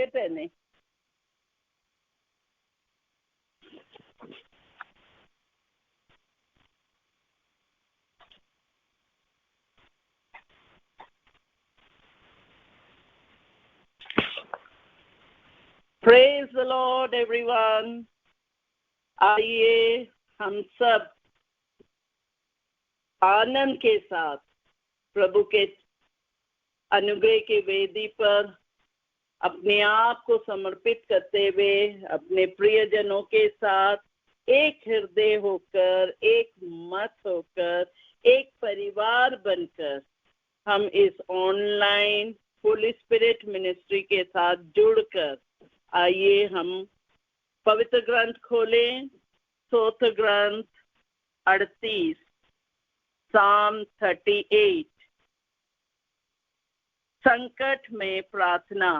पहने। Praise the Lord everyone। आइए हम सब आनंद के साथ प्रभु के अनुग्रह के वेदी पर अपने आप को समर्पित करते हुए अपने प्रियजनों के साथ एक हृदय होकर, एक मत होकर, एक परिवार बनकर हम इस ऑनलाइन होली स्पिरिट मिनिस्ट्री के साथ जुड़कर आइए हम पवित्र ग्रंथ खोलें। स्तोत्र ग्रंथ 38, Psalm 38। संकट में प्रार्थना।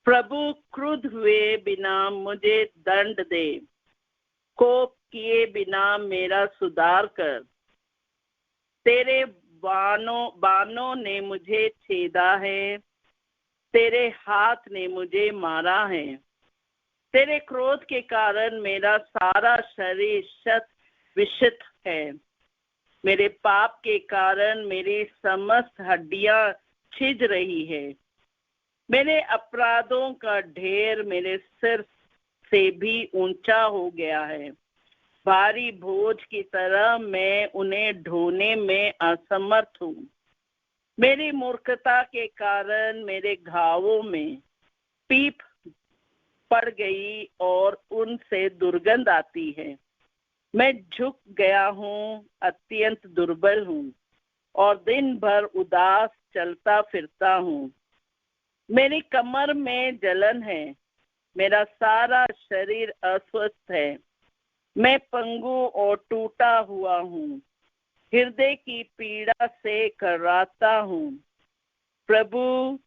प्रभु क्रुद्ध हुए बिना मुझे दंड दे, कोप किए बिना मेरा सुधार कर। तेरे बानों ने मुझे छेदा है, तेरे हाथ ने मुझे मारा है। तेरे क्रोध के कारण मेरा सारा शरीर शत विषित है। मेरे पाप के कारण मेरी समस्त हड्डियां छिज रही है। मेरे अपराधों का ढेर मेरे सिर से भी ऊंचा हो गया है। भारी बोझ की तरह मैं उन्हें ढोने में असमर्थ हूँ। मेरी मूर्खता के कारण मेरे घावों में पीप पड़ गई और उनसे दुर्गंध आती है। मैं झुक गया हूँ, अत्यंत दुर्बल हूँ और दिन भर उदास चलता फिरता हूँ। मेरी कमर में जलन है, मेरा सारा शरीर अस्वस्थ है। मैं पंगु और टूटा हुआ हूँ, हृदय की पीड़ा से कराहता हूँ। प्रभु,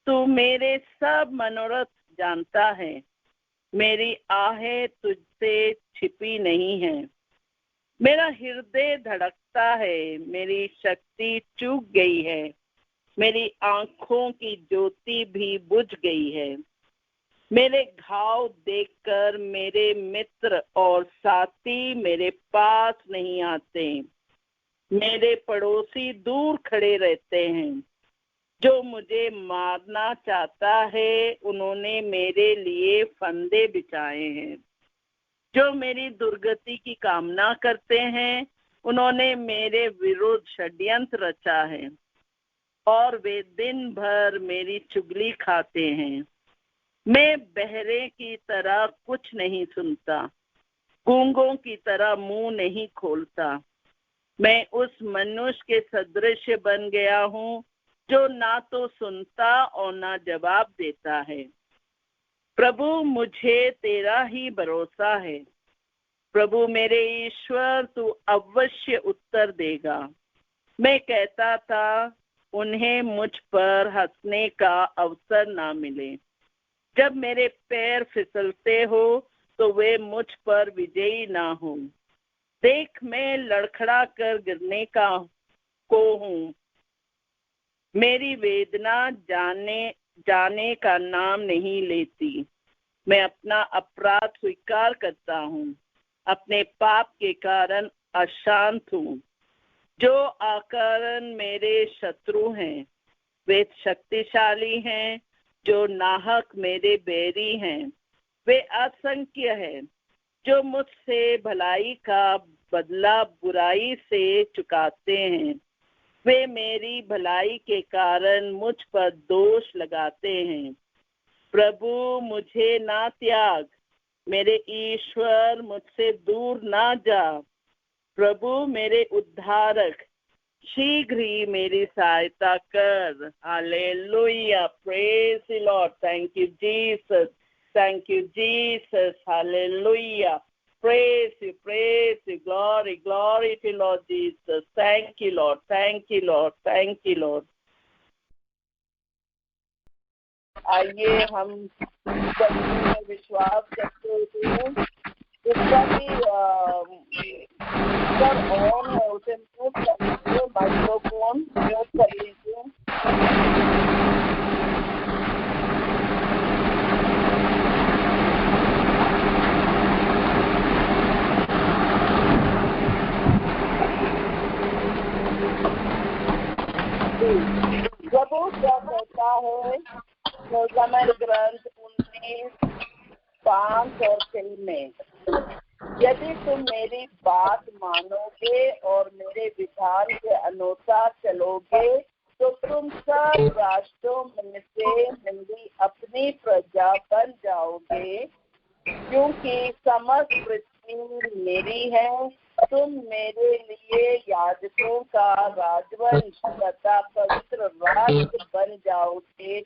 तू मेरे सब मनोरथ जानता है, मेरी आहें तुझसे छिपी नहीं है। मेरा हृदय धड़कता है, मेरी शक्ति चूक गई है, मेरी आंखों की ज्योति भी बुझ गई है। मेरे घाव देखकर मेरे मित्र और साथी मेरे पास नहीं आते। मेरे पड़ोसी दूर खड़े रहते हैं। जो मुझे मारना चाहता है, उन्होंने मेरे लिए फंदे बिछाए हैं। जो मेरी दुर्गति की कामना करते हैं, उन्होंने मेरे विरुद्ध षड्यंत्र रचा है और वे दिन भर मेरी चुगली खाते हैं। मैं बहरे की तरह कुछ नहीं सुनता, गूंगों की तरह मुंह नहीं खोलता। मैं उस मनुष्य के सदृश बन गया हूँ जो ना तो सुनता और ना जवाब देता है। प्रभु, मुझे तेरा ही भरोसा है। प्रभु मेरे ईश्वर, तू अवश्य उत्तर देगा। मैं कहता था, उन्हें मुझ पर हंसने का अवसर ना मिले। जब मेरे पैर फिसलते हो तो वे मुझ पर विजयी ना हो। देख, मैं लड़खड़ा कर गिरने को हूँ। मेरी वेदना जाने का नाम नहीं लेती। मैं अपना अपराध स्वीकार करता हूँ, अपने पाप के कारण अशांत हूँ। जो आकारण मेरे शत्रु हैं, वे शक्तिशाली हैं। जो नाहक मेरे बैरी हैं, वे असंख्य हैं। जो मुझसे भलाई का बदला बुराई से चुकाते हैं, वे मेरी भलाई के कारण मुझ पर दोष लगाते हैं। प्रभु, मुझे ना त्याग, मेरे ईश्वर, मुझसे दूर ना जा। प्रभु मेरे उद्धारक, शीघ्र ही मेरी सहायता कर। Hallelujah, praise the Lord. Thank you Jesus, thank you Jesus, hallelujah. Praise you, glory to Lord Jesus. Thank you, Lord, thank you, Lord, thank you, Lord. आइए हम में विश्वास करते हुए जिसका भी ऑन है उसे म्यूट कर लीजिए, माइक्रोफोन म्यूट कर लीजिए। लिखा है निर्गमन ग्रंथ 19:5 और 6 में, यदि तुम मेरी बात मानोगे और मेरे विधान के अनुसार चलोगे तो तुम सब राष्ट्रों में से मेरी अपनी प्रजा बन जाओगे, क्योंकि समस्त पृथ्वी मेरी है। तुम मेरे लिए याजकों का राजवंश तथा पवित्र राष्ट्र बन जाओगे।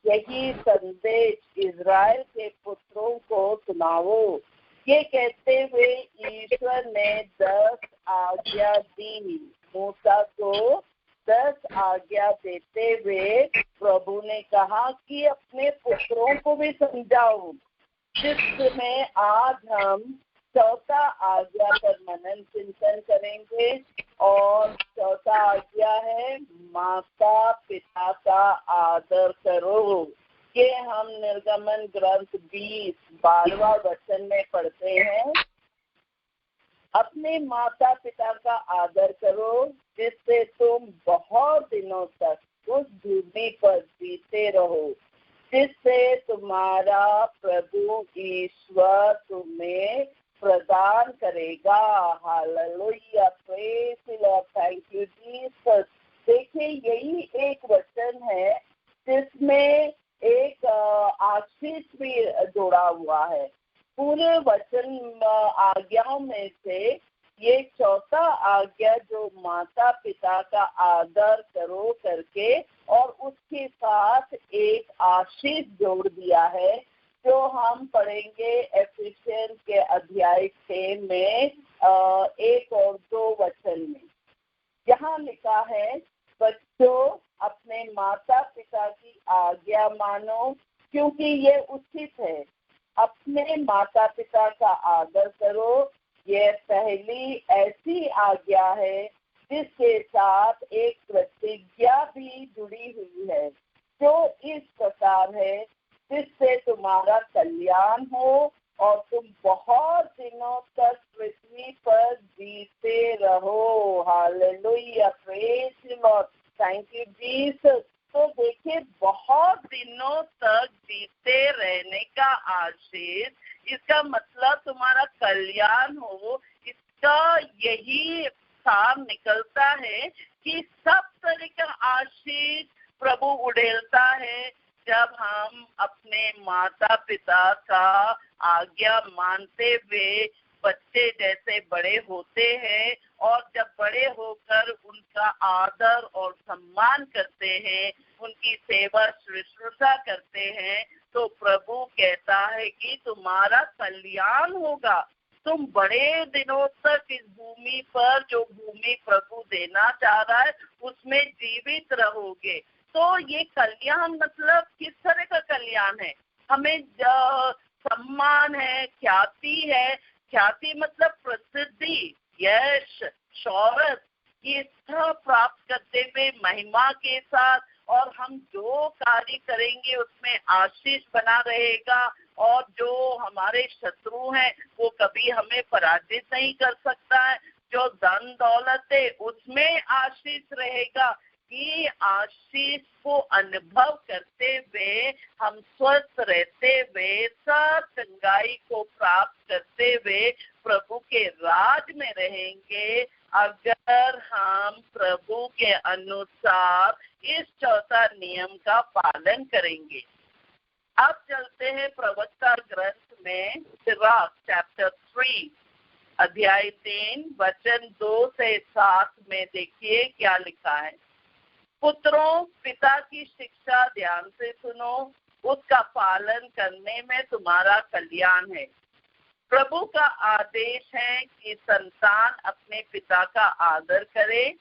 यही संदेश इज़राइल के पुत्रों को सुनाओ। ये कहते हुए ईश्वर ने 10 आज्ञा दी। मूसा को 10 आज्ञा देते हुए प्रभु ने कहा कि अपने पुत्रों को भी समझाओ, जिसमें आज हम चौथा आज्ञा पर मनन चिंतन करेंगे। और चौथा आज्ञा है माता पिता का आदर करो। ये हम निर्गमन ग्रंथ 20:12 वचन में पढ़ते हैं। अपने माता पिता का आदर करो, जिससे तुम बहुत दिनों तक उस भूमि पर जीते रहो, जिससे तुम्हारा प्रभु ईश्वर तुम्हें प्रदान करेगा। Hallelujah, praise the Lord, thank you Jesus. देखिए, यही एक वचन है जिसमें एक आशीष भी जोड़ा हुआ है। पूरे वचन आज्ञाओं में से ये चौथा आज्ञा जो माता पिता का आदर करो करके, और उसके साथ एक आशीष जोड़ दिया है, जो हम पढ़ेंगे एफिसियंस के अध्याय 6 में 1 और 2 वचन में। यहाँ लिखा है, बच्चों अपने माता पिता की आज्ञा मानो, क्योंकि ये उचित है। अपने माता पिता का आदर करो। ये पहली ऐसी आज्ञा है जिसके साथ एक प्रतिज्ञा भी जुड़ी हुई है, जो इस प्रकार है, जिससे तुम्हारा कल्याण हो और तुम बहुत दिनों तक पृथ्वी पर जीते रहो। Hallelujah, praise the Lord, thank you Jesus. तो देखिए, बहुत दिनों तक जीते रहने का आशीष, इसका मतलब तुम्हारा कल्याण हो। इसका यही सार निकलता है कि सब तरह का आशीष प्रभु उड़ेलता है जब हम अपने माता पिता का आज्ञा मानते हुए बच्चे जैसे बड़े होते हैं, और जब बड़े होकर उनका आदर और सम्मान करते हैं, उनकी सेवा शुश्रूषा करते हैं, तो प्रभु कहता है कि तुम्हारा कल्याण होगा। तुम बड़े दिनों तक इस भूमि पर, जो भूमि प्रभु देना चाह रहा है, उसमें जीवित रहोगे। तो ये कल्याण मतलब किस तरह का कल्याण है? हमें सम्मान है, ख्याति है। ख्याति मतलब प्रसिद्धि, यश, शौहरत, ये सब प्राप्त करते हुए महिमा के साथ, और हम जो कार्य करेंगे उसमें आशीष बना रहेगा, और जो हमारे शत्रु हैं वो कभी हमें पराजित नहीं कर सकता है। जो धन दौलत है उसमें आशीष रहेगा। कि आशीष को अनुभव करते हुए हम स्वस्थ रहते हुए, सब चंगाई को प्राप्त करते हुए प्रभु के राज में रहेंगे, अगर हम प्रभु के अनुसार इस चौथा नियम का पालन करेंगे। अब चलते हैं प्रवक्ता ग्रंथ में, सिराक चैप्टर 3 अध्याय 3 वचन 2 से 7 में देखिए क्या लिखा है। पुत्रों, पिता की शिक्षा ध्यान से सुनो, उसका पालन करने में तुम्हारा कल्याण है। प्रभु का आदेश है कि संतान अपने पिता का आदर करे।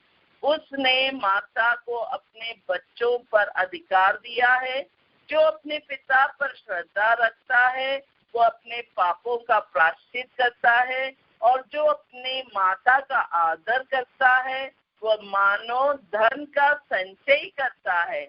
उसने माता को अपने बच्चों पर अधिकार दिया है। जो अपने पिता पर श्रद्धा रखता है वो अपने पापों का प्रायश्चित करता है, और जो अपने माता का आदर करता है वह मानो धन का संचय करता है।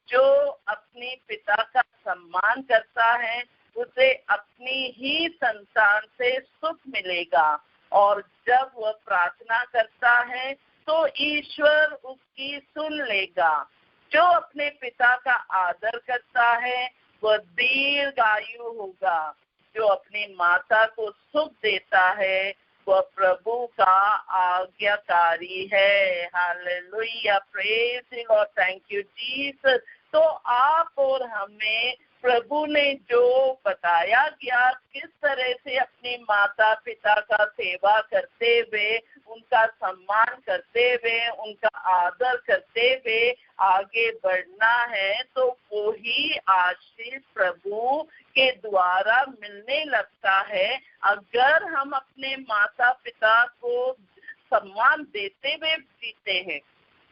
जो अपने पिता का सम्मान करता है उसे अपनी ही संतान से सुख मिलेगा, और जब वह प्रार्थना करता है तो ईश्वर उसकी सुन लेगा। जो अपने पिता का आदर करता है वह दीर्घायु होगा। जो अपनी माता को सुख देता है वह प्रभु का आज्ञाकारी है। Hallelujah, praise the Lord, thank you Jesus. तो आप और हमें प्रभु ने जो बताया गया किस तरह से अपनी माता पिता का सेवा करते हुए, उनका सम्मान करते हुए, उनका आदर करते हुए आगे बढ़ना है, तो वही आशीष प्रभु के द्वारा मिलने लगता है। अगर हम अपने माता पिता को सम्मान देते हुए जीते हैं,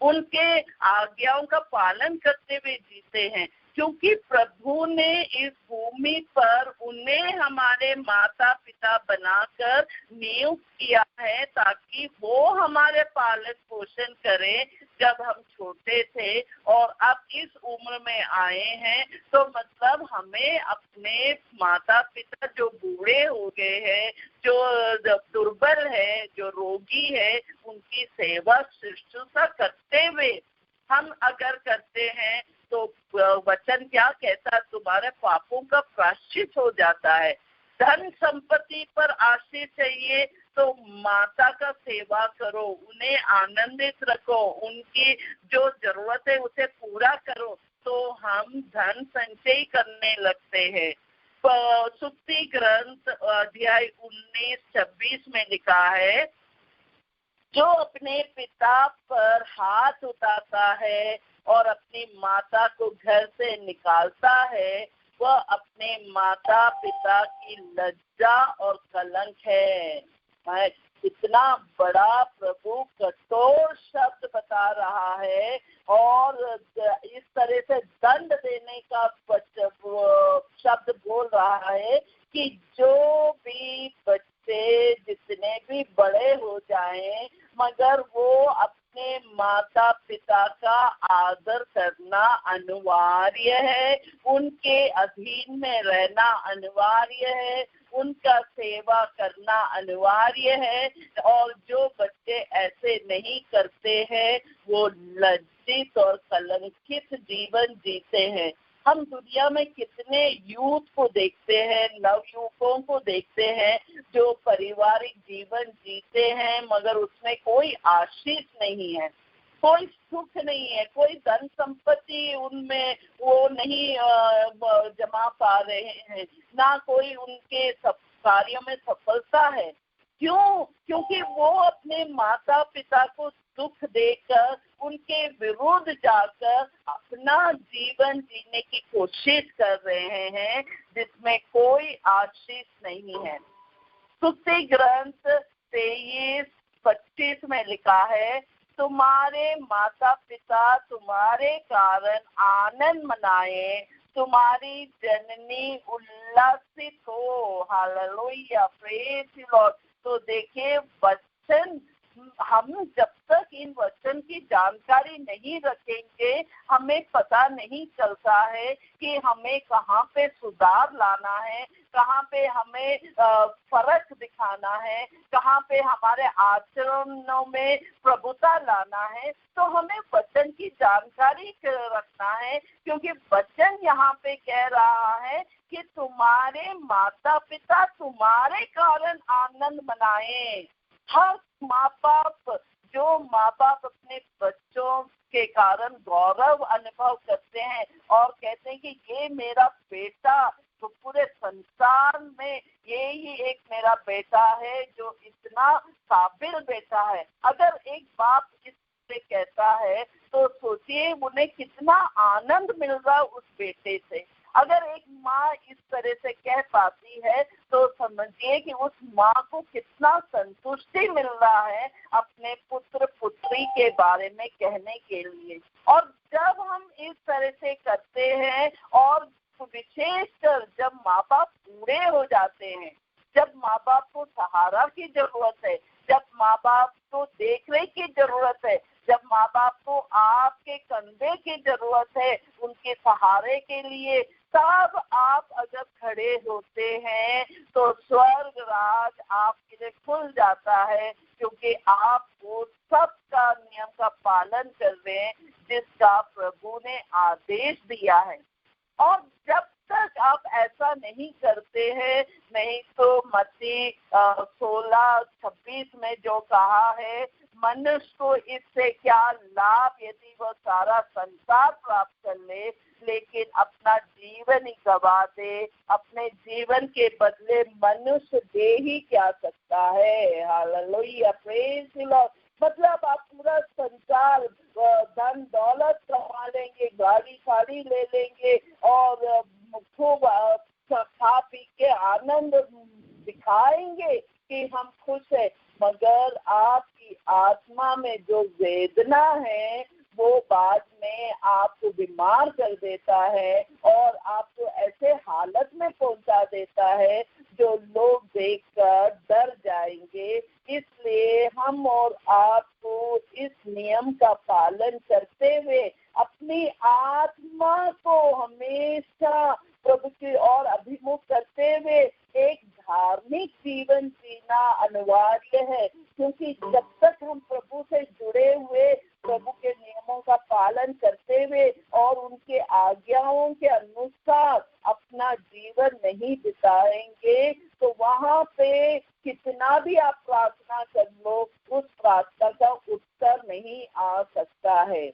उनके आज्ञाओं का पालन करते हुए जीते हैं, क्योंकि प्रभु ने इस भूमि पर उन्हें हमारे माता पिता बनाकर नियुक्त किया है ताकि वो हमारे पालन पोषण करें जब हम छोटे थे, और अब इस उम्र में आए हैं। तो मतलब हमें अपने माता पिता जो बूढ़े हो गए हैं, जो दुर्बल है, जो रोगी है, उनकी सेवा शुश्रूषा करते हुए हम अगर करते हैं तो वचन क्या कहता है, तुम्हारे पापों का प्रायश्चित हो जाता है। धन संपत्ति पर आशीष चाहिए तो माता का सेवा करो, उन्हें आनंदित रखो, उनकी जो जरूरत है उसे पूरा करो, तो हम धन संचय करने लगते हैं। सुक्ति ग्रंथ अध्याय 19-26 में लिखा है, जो अपने पिता पर हाथ उठाता है और अपनी माता को घर से निकालता है, वह अपने माता पिता की लज्जा और कलंक है। इतना बड़ा प्रभु कठोर शब्द बता रहा है और इस तरह से दंड देने का शब्द बोल रहा है कि जो भी बच्चे जितने भी बड़े हो जाएं, मगर वो अपने माता पिता का आदर करना अनिवार्य है, उनके अधीन में रहना अनिवार्य है, उनका सेवा करना अनिवार्य है। और जो बच्चे ऐसे नहीं करते हैं वो लज्जित और कलंकित जीवन जीते हैं। हम दुनिया में कितने यूथ को देखते हैं, नवयुवकों को देखते हैं जो पारिवारिक जीवन जीते हैं, मगर उसमें कोई आशीष नहीं है, कोई सुख नहीं है, कोई धन संपत्ति उनमें वो नहीं जमा पा रहे हैं, ना कोई उनके सब कार्यों में सफलता है। क्यों? क्योंकि वो अपने माता पिता को दुख देकर उनके विरुद्ध जाकर अपना जीवन जीने की कोशिश कर रहे हैं जिसमें कोई आशीष नहीं है। स्तुति ग्रंथ 23-25 में लिखा है, तुम्हारे माता पिता तुम्हारे कारण आनंद मनाए, तुम्हारी जननी उल्लासित हो। Hallelujah, praise the Lord. तो देखिए, वचन हम जब तक इन वचन की जानकारी नहीं रखेंगे, हमें पता नहीं चलता है कि हमें कहाँ पे सुधार लाना है, कहाँ पे हमें फर्क दिखाना है, कहाँ पे हमारे आचरणों में प्रभुता लाना है। तो हमें वचन की जानकारी रखना है, क्योंकि वचन यहाँ पे कह रहा है कि तुम्हारे माता पिता तुम्हारे कारण आनंद मनाएं। हर माँ बाप, जो माँ बाप अपने बच्चों के कारण गौरव अनुभव करते हैं और कहते हैं कि ये मेरा बेटा, तो पूरे संसार में यही एक मेरा बेटा है जो इतना काबिल बेटा है। अगर एक बाप इससे कहता है तो सोचिए उन्हें कितना आनंद मिल रहा उस बेटे से। अगर एक माँ इस तरह से कह पाती है तो समझिए कि उस माँ को कितना संतुष्टि मिल रहा है अपने पुत्र पुत्री के बारे में कहने के लिए। और जब हम इस तरह से करते हैं, और विशेषकर जब माँ बाप बूढ़े हो जाते हैं, जब माँ बाप को सहारा की जरूरत है, जब माँ बाप को देखरेख की जरूरत है, जब माँ बाप को आपके कंधे की जरूरत है उनके सहारे के लिए, तब आप अगर खड़े होते हैं तो स्वर्ग राज आपके लिए खुल जाता है, क्योंकि आप वो सबका नियम का पालन कर रहे हैं जिसका प्रभु ने आदेश दिया है। और जब तक आप ऐसा नहीं करते हैं, नहीं तो मत्ती 16:26 में जो कहा है, मनुष्य को इससे क्या लाभ यदि वह सारा संसार प्राप्त कर ले लेकिन अपना जीवन ही गवा दे। अपने जीवन के बदले मनुष्य दे ही क्या सकता है। Hallelujah, praise the Lord. मतलब आप पूरा संसार धन दौलत कमा लेंगे, गाड़ी फाड़ी ले लेंगे और खूब खा पी के आनंद दिखाएंगे कि हम खुश है, मगर आपकी आत्मा में जो वेदना है वो बाद में आपको बीमार कर देता है और आपको ऐसे हालत में पहुंचा देता है जो लोग देखकर डर जाएंगे। इसलिए हम और आपको इस नियम का पालन करते हुए अपनी आत्मा को हमेशा प्रभु की ओर अभिमुख करते हुए एक धार्मिक जीवन जीना अनिवार्य है, क्योंकि जब तक हम प्रभु से जुड़े हुए प्रभु के नियमों का पालन करते हुए और उनके आज्ञाओं के अनुसार अपना जीवन नहीं बिताएंगे तो वहाँ पे कितना भी आप प्रार्थना कर लो, उस प्रार्थना का उत्तर नहीं आ सकता है।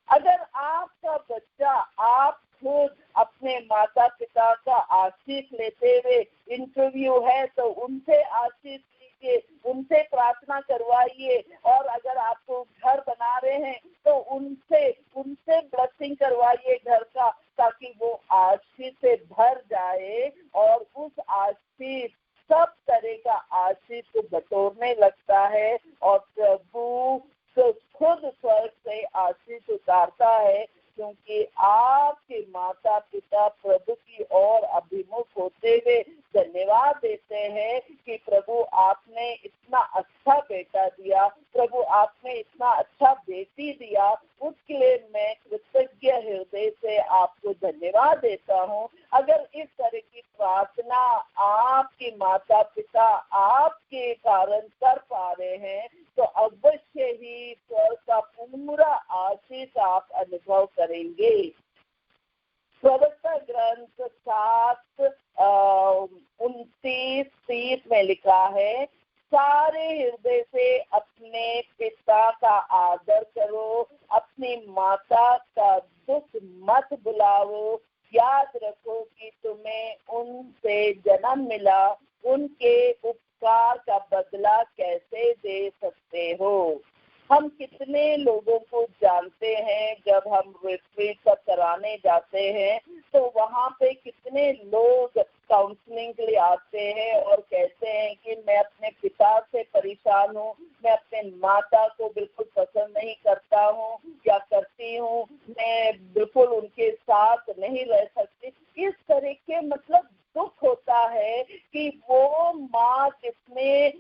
अगर आपका बच्चा, आप खुद अपने माता पिता का आशीष लेते हुए, इंटरव्यू है तो उनसे आशीष लीजिए, उनसे प्रार्थना करवाइए, और अगर आपको घर बना रहे हैं तो उनसे ब्लेसिंग करवाइए घर का, ताकि वो आशीष से भर जाए और उस आशीष, सब तरह का आशीष को बटोरने लगता है और प्रभु तो खुद स्वर्ग से आशीष उतारता है, क्योंकि आपके माता पिता प्रभु की ओर अभिमुख होते हुए धन्यवाद देते हैं कि प्रभु आपने इतना अच्छा बेटा दिया, प्रभु आपने इतना अच्छा बेटी दिया, उसके लिए मैं कृतज्ञ हृदय से आपको धन्यवाद देता हूँ। अगर इस तरह की प्रार्थना आपके माता पिता आपके कारण कर पा रहे हैं तो अवश्य ही स्वर्ग का पूरा आशीष आप अनुभव करेंगे। प्रवक्ता ग्रंथ 7:29-30 में लिखा है, सारे हृदय से अपने पिता का आदर करो, अपनी माता का दुख मत बुलाओ, याद रखो कि तुम्हें उनसे जन्म मिला, उनके उपकार का बदला कैसे दे सकते हो। हम कितने लोगों को जानते हैं, जब हम रिट्रीट सब कराने जाते हैं तो वहाँ पे कितने लोग काउंसलिंग के लिए आते हैं और कहते हैं कि मैं अपने पिता से परेशान हूँ, मैं अपने माता को बिल्कुल पसंद नहीं करता हूँ या करती हूँ, मैं बिल्कुल उनके साथ नहीं रह सकती। इस तरह के मतलब दुख होता है कि वो माँ जिसने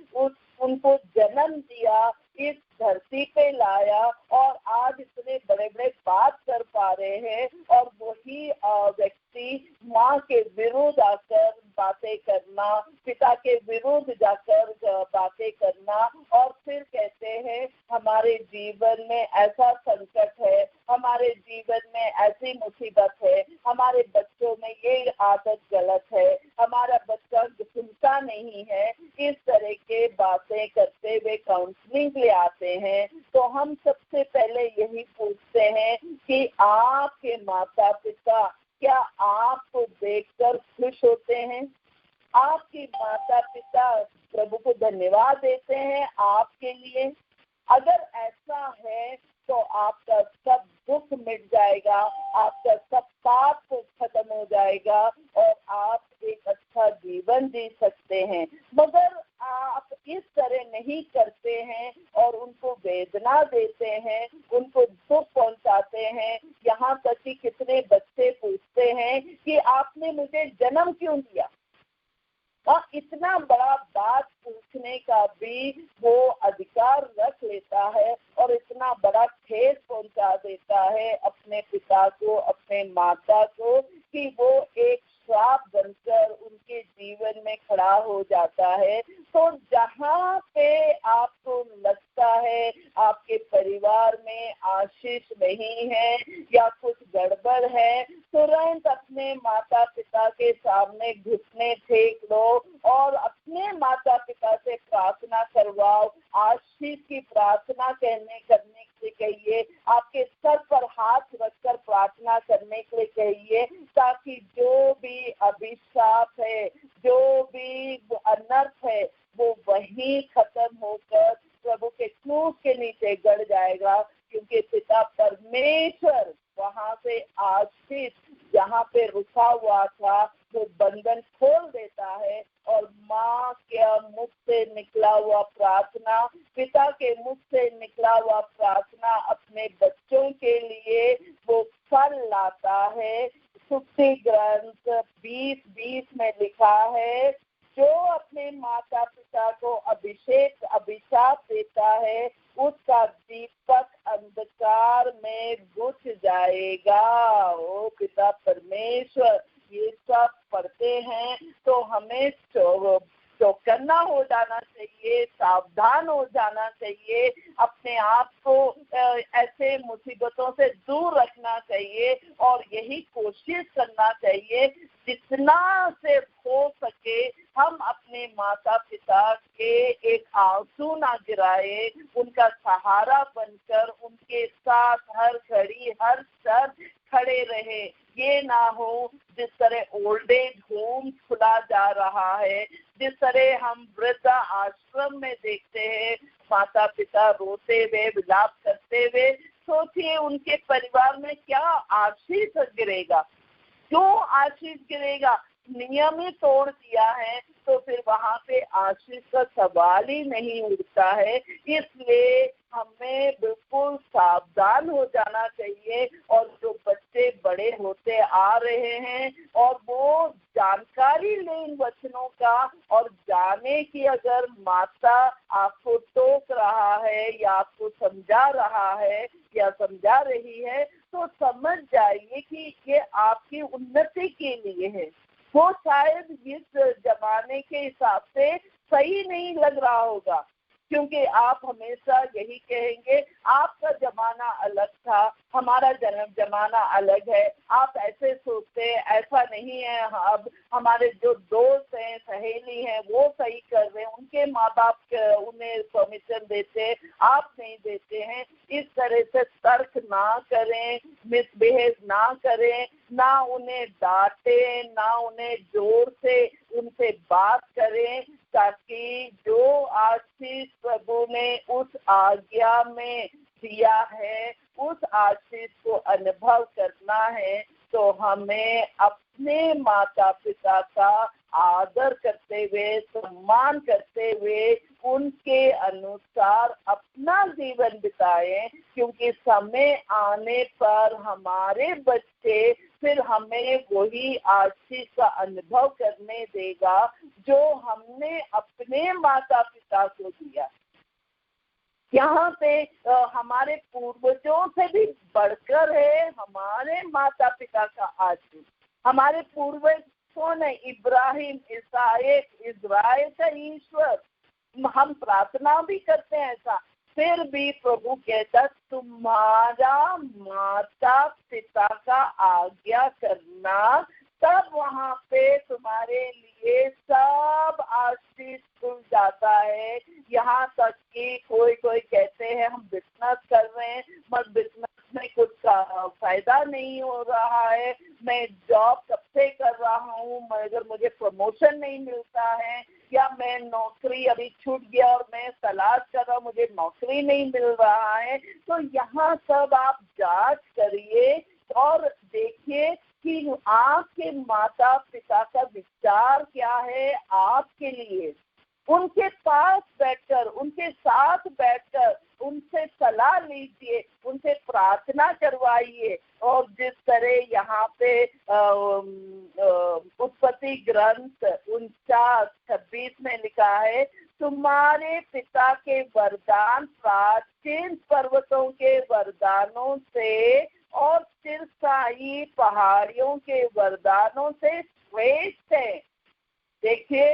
उनको जन्म दिया, इस धरती पे लाया और आज इतने बड़े बड़े बात कर पा रहे हैं, और वही व्यक्ति माँ के विरुद्ध आकर बातें करना, पिता के विरुद्ध जाकर बातें करना, और फिर कहते हैं हमारे जीवन में ऐसा संकट है, हमारे जीवन में ऐसी मुसीबत है, हमारे बच्चों में ये आदत गलत है, हमारा बच्चा सुनता नहीं है। इस तरह के बातें करते हुए काउंसलिंग ले आते हैं तो हम सबसे पहले यही पूछते हैं कि आपके माता पिता क्या आपको देखकर खुश होते हैं? आपके माता पिता प्रभु को धन्यवाद देते हैं आपके लिए? अगर ऐसा है तो आपका सब दुख मिट जाएगा, आपका सब पाप खत्म हो जाएगा और आप एक अच्छा जीवन जी सकते हैं। मगर आप इस तरह नहीं करते हैं और उनको वेदना देते हैं, उनको दुख पहुंचाते हैं। यहाँ तक कि कितने बच्चे पूछते हैं कि आपने मुझे जन्म क्यों दिया। इतना बड़ा बात पूछने का भी वो अधिकार रख लेता है और इतना बड़ा ठेस पहुंचा देता है अपने पिता को, अपने माता को, कि वो एक श्राप बनकर उनके जीवन में खड़ा हो जाता है। तो जहाँ पे आपको लगता है आपके परिवार में आशीष नहीं है या कुछ गड़बड़ है, तुरंत अपने माता पिता के सामने घुटने टेक लो और अपने माता पिता से प्रार्थना करवाओ। आशीष की प्रार्थना करने के लिए कहिए, आपके सर पर हाथ रखकर प्रार्थना करने के लिए कहिए, ताकि जो भी अभिशाप है, जो भी अनर्थ है, वो वहीं खत्म होकर प्रभु के क्रूस के नीचे गड़ जाएगा। क्योंकि पिता परमेश्वर वहां से आशीष जहाँ पे रुका हुआ था वो बंधन खोल देता है, और माँ के मुख से निकला हुआ प्रार्थना, पिता के मुख से निकला हुआ प्रार्थना अपने बच्चों के लिए वो फल लाता है। स्तुति ग्रंथ 20:20 में लिखा है, जो अपने माता पिता को अभिशाप देता है उसका दीपक अंधकार में बुझ जाएगा। ओ पिता परमेश्वर, ये सब पढ़ते हैं तो हमें चौकन्ना हो जाना चाहिए, सावधान हो जाना चाहिए, अपने आप को ऐसे मुसीबतों से दूर रखना चाहिए और यही कोशिश करना चाहिए जितना से हो सके हम अपने माता पिता के एक आंसू ना गिराए, उनका सहारा बनकर उनके साथ हर घड़ी हर क्षण खड़े रहे। ये ना हो जिस तरह ओल्ड एज होम खुला जा रहा है, जिस तरह हम वृद्ध आश्रम में देखते हैं माता पिता रोते हुए विलाप करते हुए, सोचिए उनके परिवार में क्या आशीष गिरेगा, क्यों आशीष गिरेगा। नियम ही तोड़ दिया है तो फिर वहाँ पे आशीष का सवाल ही नहीं उठता है। इसलिए हमें बिल्कुल सावधान हो जाना चाहिए। और जो बच्चे बड़े होते आ रहे हैं और वो जानकारी लें इन वचनों का, और जाने की अगर माता आपको टोक रहा है या आपको समझा रहा है या समझा रही है, तो समझ जाइए कि ये आपकी उन्नति के लिए है। वो शायद इस जमाने के हिसाब से सही नहीं लग रहा होगा, क्योंकि आप हमेशा यही कहेंगे आपका जमाना अलग था, हमारा जमाना अलग है, आप ऐसे सोचते हैं, ऐसा नहीं है। अब हमारे जो दोस्त हैं, सहेली हैं, वो सही कर रहे हैं, उनके माँ बाप उन्हें परमिशन देते हैं, आप नहीं देते हैं। इस तरह से तर्क ना करें, मिसबिहेव ना करें, ना उन्हें डांटे, ना उन्हें जोर से उनसे बात करें, ताकि जो आशीष प्रभु ने उस आज्ञा में दिया है उस आशीष को अनुभव करना है। तो हमें अपने माता पिता का आदर करते हुए, सम्मान करते हुए उनके अनुसार अपना जीवन बिताएं, क्योंकि समय आने पर हमारे बच्चे फिर हमें वही आशीष का अनुभव करने देगा जो हमने अपने माता पिता को दिया। यहाँ पे हमारे पूर्वजों से भी बढ़कर है हमारे माता पिता का आशीष। हमारे पूर्वज कौन है? इब्राहिम, इसहाक, इज़राइल का ईश्वर। हम प्रार्थना भी करते हैं ऐसा, फिर भी प्रभु कहता तुम्हारा माता पिता का आज्ञा करना, तब वहाँ पे तुम्हारे लिए सब आशीष खुल जाता है। यहाँ तक कि कोई कहते हैं हम बिजनेस कर रहे हैं मगर बिजनेस में कुछ फायदा नहीं हो रहा है, मैं जॉब कब से कर रहा हूँ मगर मुझे प्रमोशन नहीं मिलता है, या मैं नौकरी अभी छूट गया और मैं तलाश कर रहा हूँ, मुझे नौकरी नहीं मिल रहा है। तो यहाँ सब आप जांच करिए और देखिए कि आपके माता पिता का विचार क्या है आपके लिए। उनके पास बैठकर, उनके साथ बैठकर उनसे सलाह लीजिए, उनसे प्रार्थना करवाइए। और जिस तरह यहाँ पे उत्पत्ति ग्रंथ 49:26 में लिखा है, तुम्हारे पिता के वरदान प्राचीन पर्वतों के वरदानों से और चिरस्थायी पहाड़ियों के वरदानों से सर्वश्रेष्ठ है। देखिए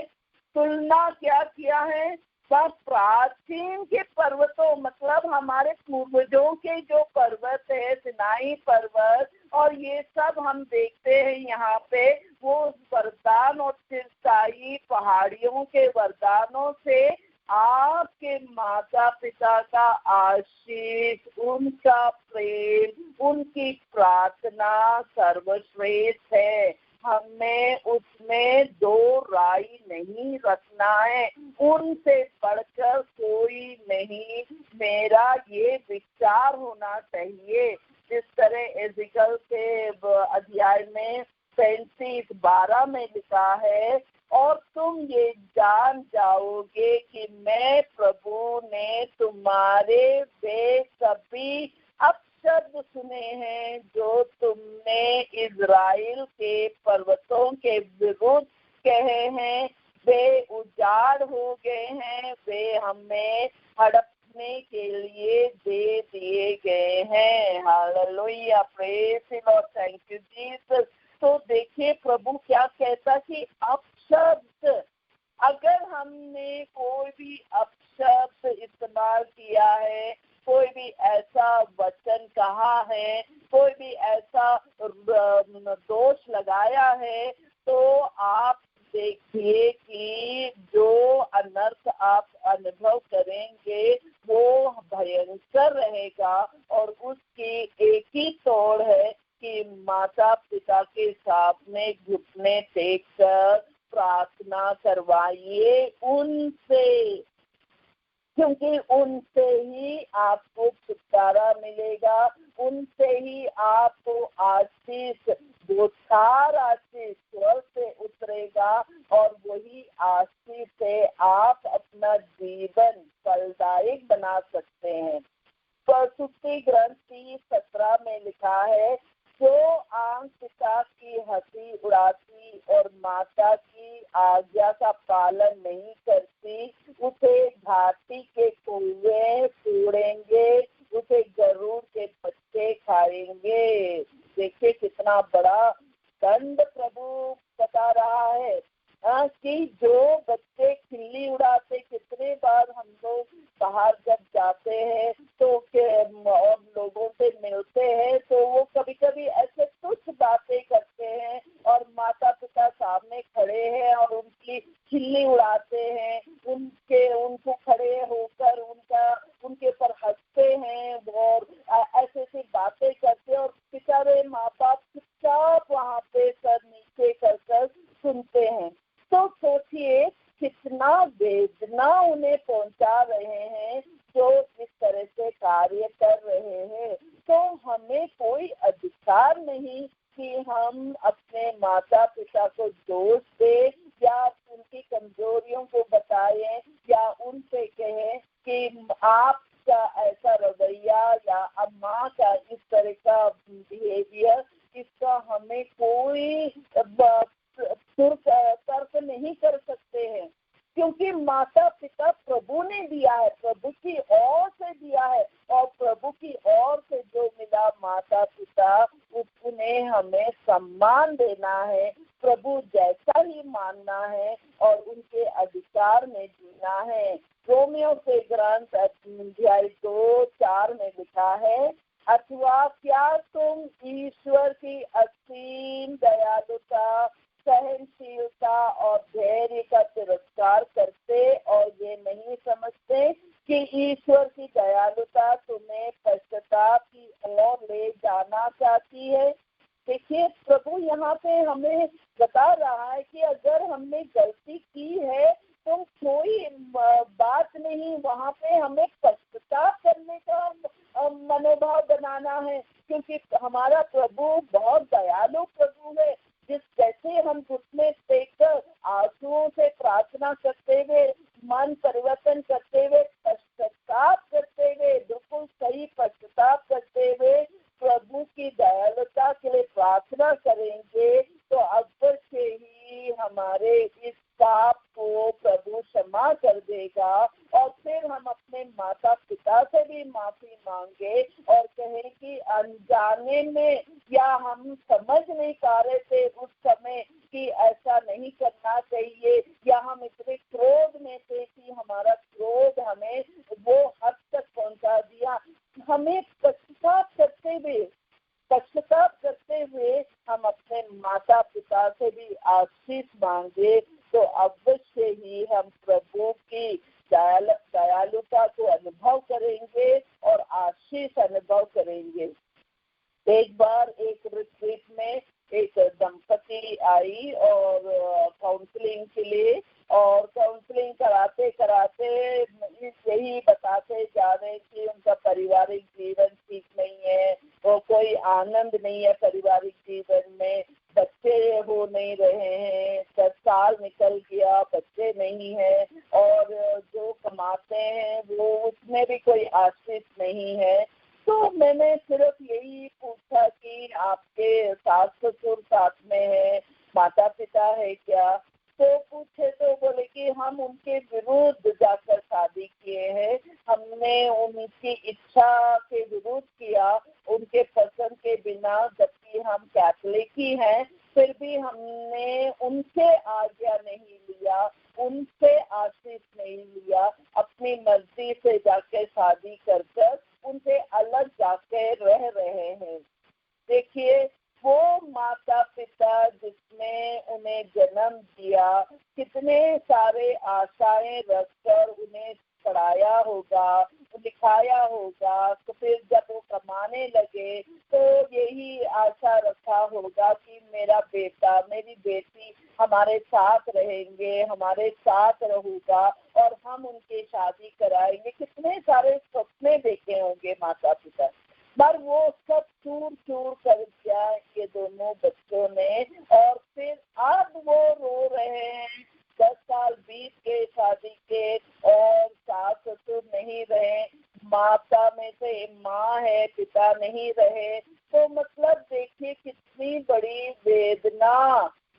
तुलना क्या किया है, सब प्राचीन के पर्वतों, मतलब हमारे पूर्वजों के जो पर्वत है, सिनाई पर्वत, और ये सब हम देखते हैं यहाँ पे, वो वरदान और चिरस्थायी पहाड़ियों के वरदानों से आपके माता पिता का आशीष, उनका प्रेम, उनकी प्रार्थना सर्वश्रेष्ठ है। हमें उसमें दो राय नहीं रखना है, उनसे बढ़कर कोई नहीं, मेरा ये विचार होना चाहिए। जिस तरह एजिकल के अध्याय में 35:12 में लिखा है, और तुम ये जान जाओगे कि मैं प्रभु ने तुम्हारे वे सभी अपशब्द सुने हैं जो तुमने इज़राइल के पर्वतों के विरुद्ध कहे हैं। वे उजाड़ हो गए हैं, वे हमें हड़पने के लिए दे दिए गए हैं। Hallelujah, praise the Lord, thank you Jesus. तो देखिए प्रभु क्या कहता कि अपशब्द, अगर हमने कोई भी अपशब्द इस्तेमाल किया है, कोई भी ऐसा वचन कहा है, कोई भी ऐसा दोष लगाया है, तो आप देखिए कि जो अनर्थ आप अनुभव करेंगे वो भयंकर रहेगा। और उसकी एक ही तोड़ है कि माता पिता के सामने घुटने टेक कर प्रार्थना करवाइए उनसे, क्योंकि उनसे ही आपको छुटकारा मिलेगा, उनसे ही आपको आशीष, बोछार आशीष स्वर्ग से उतरेगा, और वही आशीष से आप अपना जीवन फलदायक बना सकते हैं। प्रस्तुति ग्रंथ 30:17 में लिखा है, जो आंख पिता की हंसी उड़ाती और माता की आज्ञा का पालन नहीं करती, उसे घाटी के कौवे फोड़ेंगे, उसे गरुड़ के बच्चे खाएंगे। देखिए कितना बड़ा दंड प्रभु बता रहा है कि जो बच्चे खिल्ली उड़ाते, कितने बार हम लोग बाहर जब जाते हैं तो और लोगों से मिलते हैं तो वो कभी कभी ऐसे तुच्छ बातें करते हैं, और माता पिता सामने खड़े हैं और उनकी खिल्ली उड़ाते हैं, उनको खड़े होकर उनके ऊपर हंसते हैं और ऐसे ऐसी बातें करते हैं, और बेचारे माँ बाप चुपचाप वहाँ पे सर नीचे कर सुनते हैं। तो सोचिए कितना वेदना उन्हें पहुंचा रहे हैं जो इस तरह से कार्य कर रहे हैं। तो हमें कोई अधिकार नहीं कि हम अपने माता पिता को दोष दें या उनकी कमजोरियों को बताएं या उनसे कहें कि आपका ऐसा रवैया या माँ का इस तरह का बिहेवियर, इसका हमें कोई तर्क नहीं कर सकते हैं, क्योंकि माता पिता प्रभु ने दिया है, प्रभु की ओर से दिया है, और प्रभु की ओर से जो मिला माता पिता, उन्हें हमें सम्मान देना है, प्रभु जैसा ही मानना है और उनके अधिकार में जीना है। रोमियो के ग्रंथ अध्याय 2:4 में लिखा है, अथवा क्या तुम ईश्वर की असीम दयालुता, सहनशीलता और धैर्य का तिरस्कार करते और ये नहीं समझते कि ईश्वर की दयालुता तुम्हें पश्चाताप की ओर ले जाना चाहती है। देखिए प्रभु यहाँ पे हमें बता रहा है कि अगर हमने गलती की है तो कोई बात नहीं, वहाँ पे हमें पश्चाताप करने का मनोभाव बनाना है, क्योंकि हमारा प्रभु बहुत दयालु प्रभु है। जिस जैसे हम घुटने टेककर आंसुओं से प्रार्थना करते हुए, मन परिवर्तन करते हुए, पश्चाताप करते हुए, बिल्कुल सही पश्चाताप करते हुए प्रभु की दयालुता के लिए प्रार्थना करेंगे तो अवश्य ही हमारे इस पाप को प्रभु क्षमा कर देगा, और फिर हम अपने माता पिता से भी माफी मांगे और कहें कि अनजाने में या हम समझ नहीं पा रहे थे उस समय कि नहीं करना चाहिए, या हम इतने क्रोध में थे कि हमारा क्रोध हमें वो हद तक पहुंचा दिया। हमें पश्चाताप करते हुए हम अपने माता पिता से भी आशीष मांगे, तो अवश्य ही हम प्रभु की दयालुता को अनुभव करेंगे और आशीष अनुभव करेंगे। एक बार एक रिट्रीट में एक दंपति आई और काउंसलिंग के लिए, और काउंसलिंग कराते कराते यही बताते जा रहे कि उनका पारिवारिक जीवन ठीक नहीं है, और कोई आनंद नहीं है पारिवारिक जीवन में, बच्चे हो नहीं रहे हैं, 10 साल निकल गया, बच्चे नहीं है, और जो कमाते हैं वो उसमें भी कोई आशीष नहीं है। तो मैंने सिर्फ यही पूछा कि आपके सास ससुर साथ में है, माता पिता है क्या? तो पूछे तो बोले कि हम उनके विरुद्ध जाकर शादी किए हैं, हमने उनकी इच्छा के विरुद्ध किया, उनके पसंद के बिना, जबकि हम कैथोलिक ही हैं, फिर भी हमने उनसे आज्ञा नहीं लिया, उनसे आशीष नहीं लिया, अपनी मर्जी से जाके शादी कर उनसे अलग जाके रह रहे हैं। देखिए, वो माता पिता जिसने उन्हें जन्म दिया, कितने सारे आशाएं रखकर उन्हें पढ़ाया होगा, लिखाया होगा, तो फिर जब वो कमाने लगे तो यही आशा रखा होगा कि मेरा बेटा मेरी बेटी हमारे साथ रहेंगे, हमारे साथ रहूगा और हम उनकी शादी कराएंगे। कितने सारे सपने देखे होंगे माता पिता, पर वो सब चूर चूर कर दिया ये दोनों बच्चों ने, और फिर अब वो रो रहे हैं। 10 साल बीत गए शादी के और सास ससुर नहीं रहे, माता में से माँ है, पिता नहीं रहे। तो मतलब देखिए कितनी बड़ी वेदना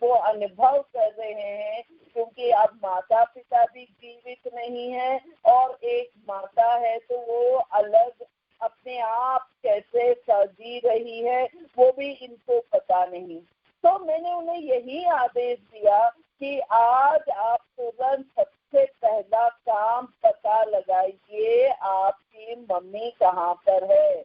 वो अनुभव कर रहे हैं, क्योंकि अब माता पिता भी जीवित नहीं है और एक माता है तो वो अलग अपने आप कैसे जी रही है वो भी इनको पता नहीं। तो मैंने उन्हें यही आदेश दिया कि आज आप तुरंत सबसे पहला काम पता लगाइए आपकी मम्मी कहाँ पर है,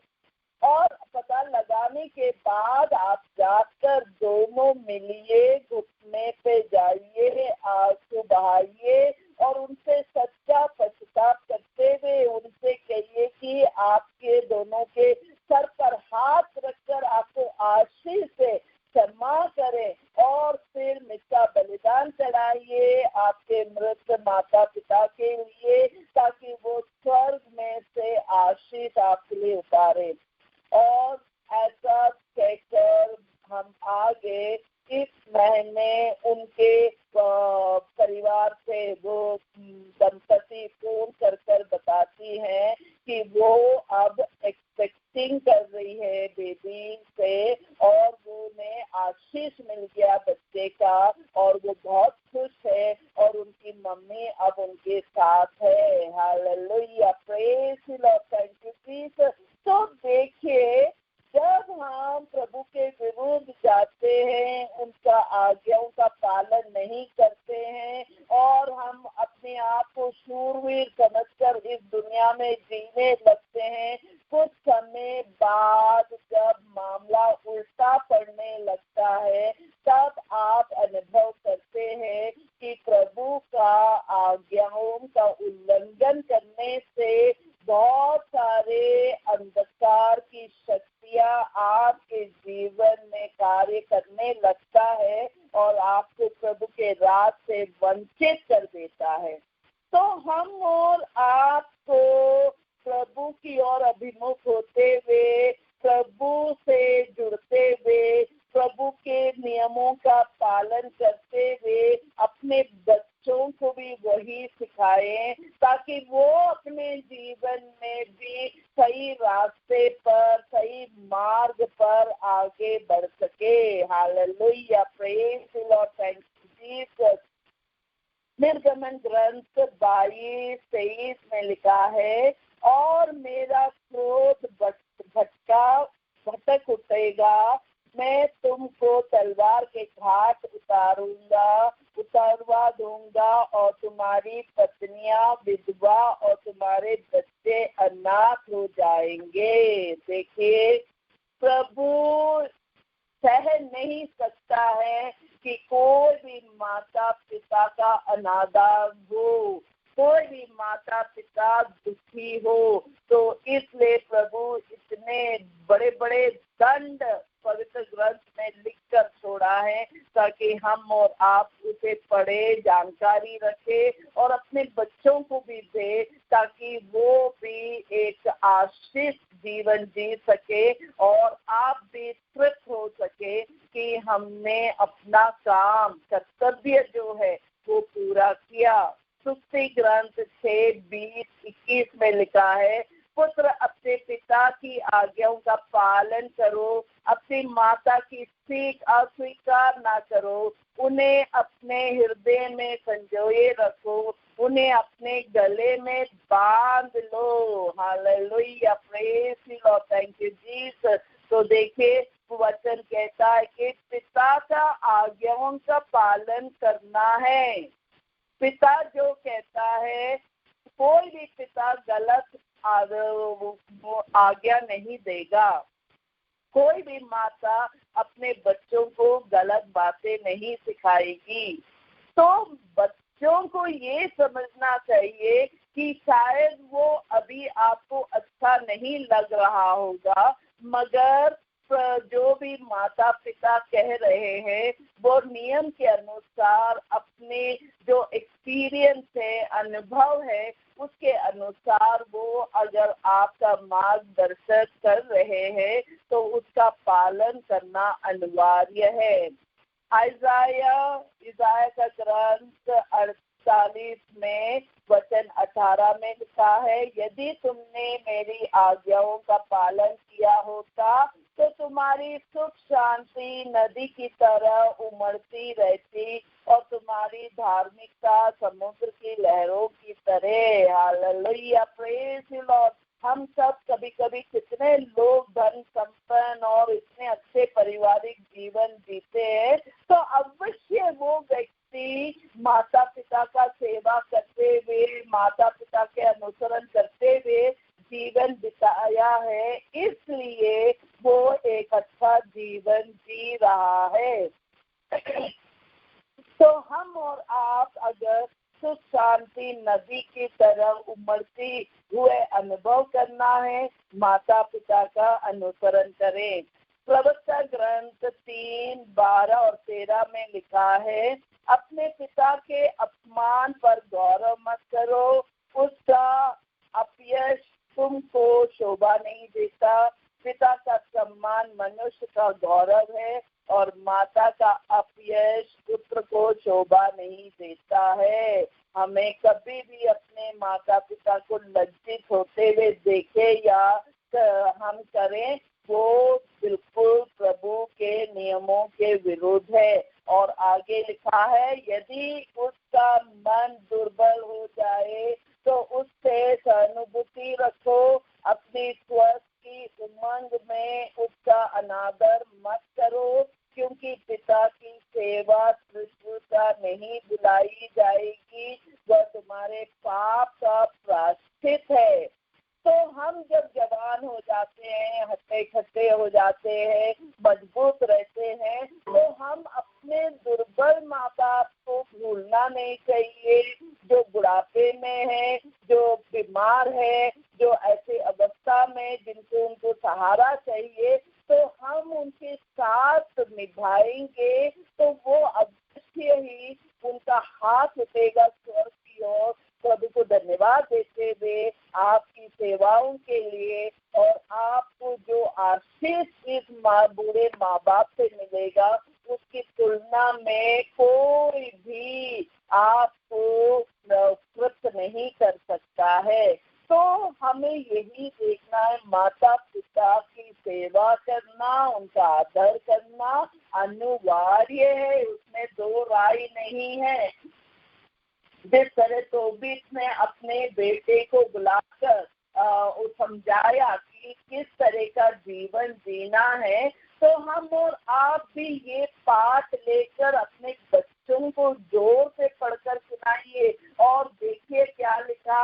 और पता लगाने के बाद आप जाकर दोनों मिलिए, घुटने पे जाइए, आंसू बहाइए और उनसे सच्चा पश्चाताप करते हुए उनसे कहिए कि आपके दोनों के सर पर हाथ रखकर आपको आशीष से क्षमा करें, और फिर मिष्टा बलिदान चढ़ाइए आपके मृत माता पिता के लिए, ताकि वो स्वर्ग में से आशीष आपके लिए उतारे। और ऐसा कहकर हम आगे इस महीने उनके परिवार से वो दंपति फोन कर कर बताती हैं कि वो अब एक्सपेक्टिंग कर रही है बेबी से, और वो उन्हें आशीष मिल गया बच्चे का, और वो बहुत खुश है और उनकी मम्मी अब उनके साथ है। Hallelujah, praise the Lord, thank you Jesus. तो देखिए, जब हम प्रभु के विरुद्ध जाते हैं, उनका आज्ञाओं का पालन नहीं करते हैं और हम अपने आप को शूरवीर समझकर इस दुनिया में जीने लगते हैं, कुछ समय बाद जब मामला उल्टा पड़ने लगता है तब आप अनुभव करते हैं कि प्रभु का आज्ञाओं का उल्लंघन करने से बहुत सारे अंधकार की शक्तियां आपके जीवन में कार्य करने लगता है और आपको प्रभु के राज से वंचित कर देता है। तो हम और आपको प्रभु की ओर अभिमुख होते हुए, प्रभु से जुड़ते हुए, प्रभु के नियमों का पालन करते हुए अपने बच्चों को भी वही सिखाएं, ताकि वो अपने जीवन में भी सही रास्ते पर, सही मार्ग पर आगे बढ़ सके। Hallelujah, praise the Lord, thank you Jesus. निर्गमन ग्रंथ 22:23 में लिखा है, और मेरा क्रोध भटक उठेगा, मैं तुमको तलवार के घाट उतारूंगा और तुम्हारी पत्नियां विधवा और तुम्हारे बच्चे अनाथ हो जाएंगे। देखिए, प्रभु सह नहीं सकता है कि कोई भी माता पिता का अनादर हो, कोई भी माता पिता दुखी हो। तो इसलिए प्रभु इतने बड़े बड़े दंड पवित्र ग्रंथ में लिखकर छोड़ा है, ताकि हम और आप उसे पढ़े, जानकारी रखे और अपने बच्चों को भी दे, ताकि वो भी एक आशीष जीवन जी सके और आप भी तृप्त हो सके कि हमने अपना काम, कर्तव्य जो है वो पूरा किया। स्तुति ग्रंथ 6:20-21 में लिखा है, पुत्र अपने पिता की आज्ञाओं का पालन करो, अपनी माता की सीख अस्वीकार ना करो, उन्हें अपने हृदय में संजोए रखो, उन्हें अपने गले में बांध लो। Hallelujah, praise the Lord, thank you Jesus. तो देखिए, वचन कहता है कि पिता का आज्ञाओं का पालन करना है। पिता जो कहता है, कोई भी पिता गलत आज्ञा नहीं देगा। कोई भी माता अपने बच्चों को गलत बातें नहीं सिखाएगी। तो बच्चों को ये समझना चाहिए कि शायद वो अभी आपको अच्छा नहीं लग रहा होगा, मगर जो भी माता पिता कह रहे हैं वो नियम के अनुसार, अपने जो एक्सपीरियंस है, अनुभव है, उसके अनुसार वो अगर आपका मार्गदर्शन कर रहे हैं तो उसका पालन करना अनिवार्य है। इसाया का ग्रंथ 48 में वचन 18 में लिखा है, यदि तुमने मेरी आज्ञाओं का पालन किया होता तो तुम्हारी सुख शांति नदी की तरह उमड़ती रहती और तुम्हारी धार्मिकता समुद्र की लहरों की तरह। Hallelujah, praise the Lord. हम सब कभी कभी कितने लोग धन संपन्न और इतने अच्छे पारिवारिक जीवन जीते हैं, तो अवश्य वो व्यक्ति माता पिता का सेवा करते हुए, माता पिता के अनुसरण करते हुए जीवन बिताया है, इसलिए वो एक अच्छा जीवन जी रहा है। तो हम और आप अगर सुख शांति नदी की तरह उमड़ती हुए अनुभव करना है, माता पिता का अनुसरण करें। प्रवक्ता ग्रंथ 3:12 और 13 में लिखा है, अपने पिता के अपमान पर गौरव मत करो, उसका अपयश तुमको शोभा नहीं देता। पिता का सम्मान मनुष्य का गौरव है और माता का अपयश पुत्र को शोभा नहीं देता है। हमें कभी भी अपने माता पिता को लज्जित होते हुए देखे या हम करें, वो बिल्कुल प्रभु के नियमों के विरुद्ध है। और आगे लिखा है, यदि उसका मन दुर्बल हो जाए तो उससे सहानुभूति रखो, अपनी स्वस्थ की उमंग में उसका अनादर मत करो, क्योंकि पिता की सेवा तुच्छता नहीं बुलाई जाएगी, वह तुम्हारे पाप का प्रायश्चित है। तो हम जब जवान हो जाते हैं, हट्टे खट्टे हो जाते हैं, मजबूत रहते हैं, तो हम अपने दुर्बल माँ बाप को भूलना नहीं चाहिए, जो बुढ़ापे में है, जो बीमार है, जो ऐसे अवस्था में जिनको उनको सहारा चाहिए, तो हम उनके साथ निभाएंगे तो वो अवश्य ही उनका हाथ उठेगा स्वर्ग की ओर, प्रभु को धन्यवाद देते हुए आपकी सेवाओं के लिए। और आपको जो आशीष इस बूढ़े माँ बाप से मिलेगा, उसकी तुलना में कोई भी आपको तृप्त नहीं कर सकता है। तो हमें यही देखना है, माता पिता की सेवा करना, उनका आदर करना अनिवार्य है, उसमें दो राय नहीं है। जिस तरह तोबीत ने अपने बेटे को बुलाकर समझाया कि किस तरह का जीवन जीना है, तो हम और आप भी ये पाठ लेकर अपने बच्चों को जोर से पढ़कर सुनाइए।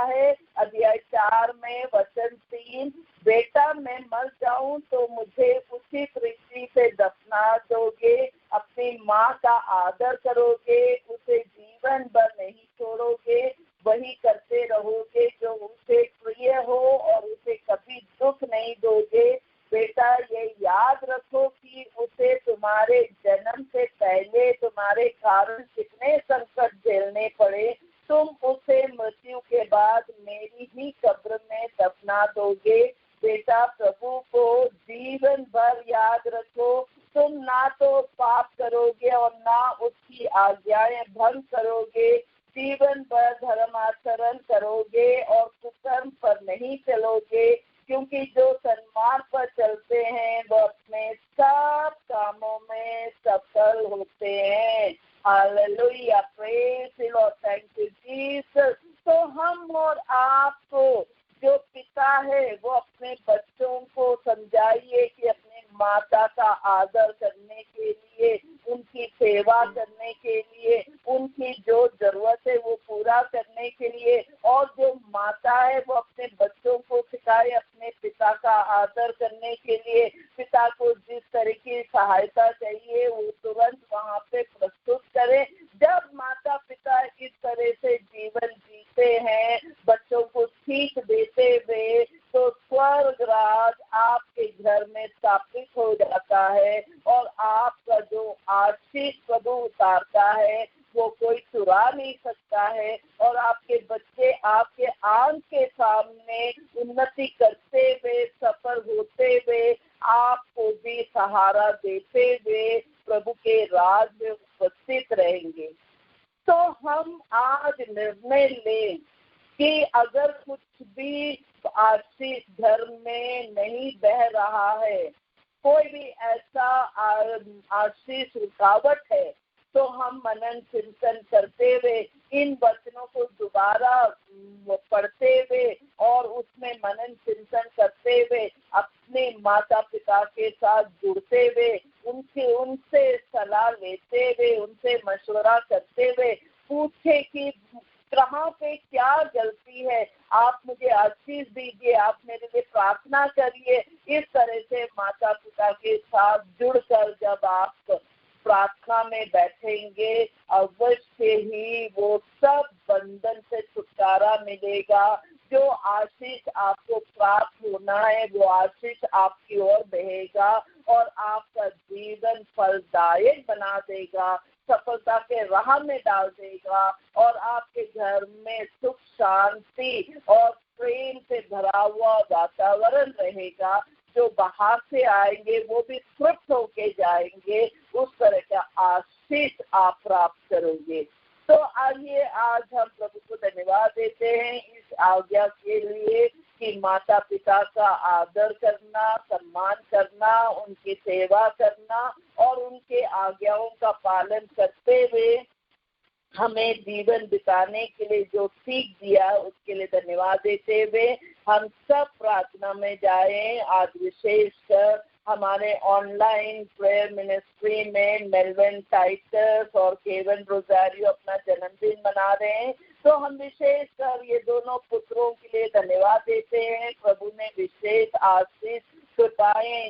है अध्याय 4 में वचन 3, बेटा मैं मर जाऊं तो मुझे उचित रीति से दफना दोगे, अपनी माँ का आदर करोगे, उसे जीवन भर नहीं छोड़ोगे, वही करते रहोगे जो उसे प्रिय हो और उसे कभी दुख नहीं दोगे। बेटा ये याद रखो कि उसे तुम्हारे जन्म से पहले तुम्हारे कारण कितने संकट झेलने पड़े, तुम उसे मृत्यु के बाद मेरी ही कब्र में दफना दोगे। बेटा प्रभु को जीवन भर याद रखो, तुम ना तो पाप करोगे और ना उसकी आज्ञाएं भंग करोगे, जीवन भर धर्माचरण करोगे और कुकर्म पर नहीं चलोगे, क्योंकि जो सन्मार्ग पर चलते हैं वो अपने सब कामों में सफल होते हैं। Hallelujah, praise the Lord, thank you Jesus. तो हम और आपको जो पिता है वो अपने बच्चों को समझाइए कि अपने माता का आदर करने के लिए, उनकी सेवा करने के लिए, उनकी जो जरूरत है वो पूरा करने के लिए, और जो माता है वो अपने बच्चों को सिखाए अपने पिता का आदर करने के लिए। पिता को जिस तरह की सहायता चाहिए वो तुरंत वहाँ पे प्रस्तुत करें। जब माता पिता इस तरह से जीवन जीते हैं, बच्चों को सीख देते हुए, तो स्वर्ग राज आपके घर में स्थापित हो जाता है और आपका जो आशीष प्रभु उतारता है वो कोई चुरा नहीं सकता है, और आपके बच्चे आपके आंख के सामने उन्नति करते हुए, सफल होते हुए, आपको भी सहारा देते हुए प्रभु के राज में उपस्थित रहेंगे। तो हम आज निर्णय लें कि अगर कुछ भी आशीष घर में नहीं बह रहा है, कोई भी ऐसा आशीष रुकावट है, तो हम मनन चिंतन करते हुए इन वचनों को दोबारा पढ़ते हुए और उसमें मनन चिंतन करते हुए अपने माता पिता के साथ जुड़ते हुए, उनसे सलाह लेते हुए, उनसे मशवरा करते हुए पूछे कि कहाँ पे क्या गलती है, आप मुझे आशीष दीजिए, आप मेरे लिए प्रार्थना करिए। इस तरह से माता पिता के साथ जुड़कर जब आप प्रार्थना में बैठेंगे, अवश्य ही वो सब बंधन से छुटकारा मिलेगा। जो आशीष आपको प्राप्त होना है वो आशीष आपकी ओर बहेगा और आपका जीवन फलदायक बना देगा, सफलता के राह में डाल देगा, और आपके घर में सुख शांति और प्रेम से भरा हुआ वातावरण रहेगा। जो बाहर से आएंगे वो भी तृप्त होके जाएंगे, उस तरह का आशीष आप प्राप्त करोगे। तो आइए आज हम प्रभु को धन्यवाद देते हैं इस आज्ञा के लिए कि माता पिता का आदर करना, सम्मान करना, उनकी सेवा करना और उनके आज्ञाओं का पालन करते हुए हमें जीवन बिताने के लिए जो सीख दिया उसके लिए धन्यवाद देते हुए हम सब प्रार्थना में जाएं। आज विशेषकर हमारे ऑनलाइन प्रेयर मिनिस्ट्री में मेलविन टाइटस और केवन रोजारियो अपना जन्मदिन मना रहे हैं, तो हम विशेषकर ये दोनों पुत्रों के लिए धन्यवाद देते हैं। प्रभु ने विशेष आशीष कृपाएं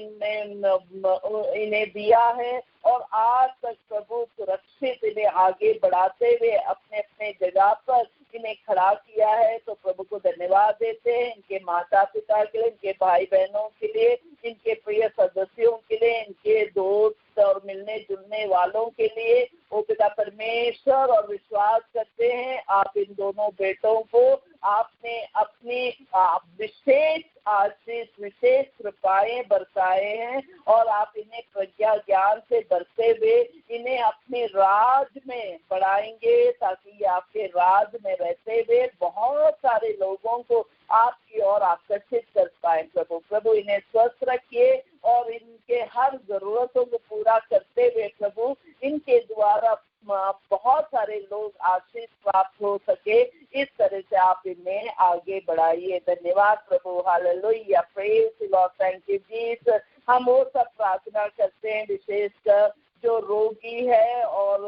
इन्हें दिया है और आज तक प्रभु सुरक्षित इन्हें आगे बढ़ाते हुए अपने अपने जगह पर इन्हें खड़ा किया है। तो प्रभु को धन्यवाद देते हैं इनके माता पिता के लिए, इनके भाई बहनों के लिए, इनके प्रिय सदस्यों के लिए, इनके दोस्त और मिलने जुलने वालों के लिए। ओ पिता परमेश्वर, और विश्वास करते हैं आप इन दोनों बेटों को आपने अपनी विशेष आशीष, विशेष कृपाएं बरसाए हैं और आप इन्हें प्रज्ञा ज्ञान से बरते हुए इन्हें अपने राज में बढ़ाएंगे, ताकि आपके राज में रहते हुए बहुत सारे लोगों को आपकी ओर आकर्षित कर पाए। प्रभु इन्हें स्वस्थ रखिए और इनके हर जरूरतों को पूरा करते हुए प्रभु इनके द्वारा बहुत सारे लोग आशीष प्राप्त हो सके, इस तरह से आप इन्हें आगे बढ़ाइए। धन्यवाद प्रभु, hallelujah, praise the Lord, thank you Jesus. हम वो सब प्रार्थना करते हैं विशेषकर जो रोगी है और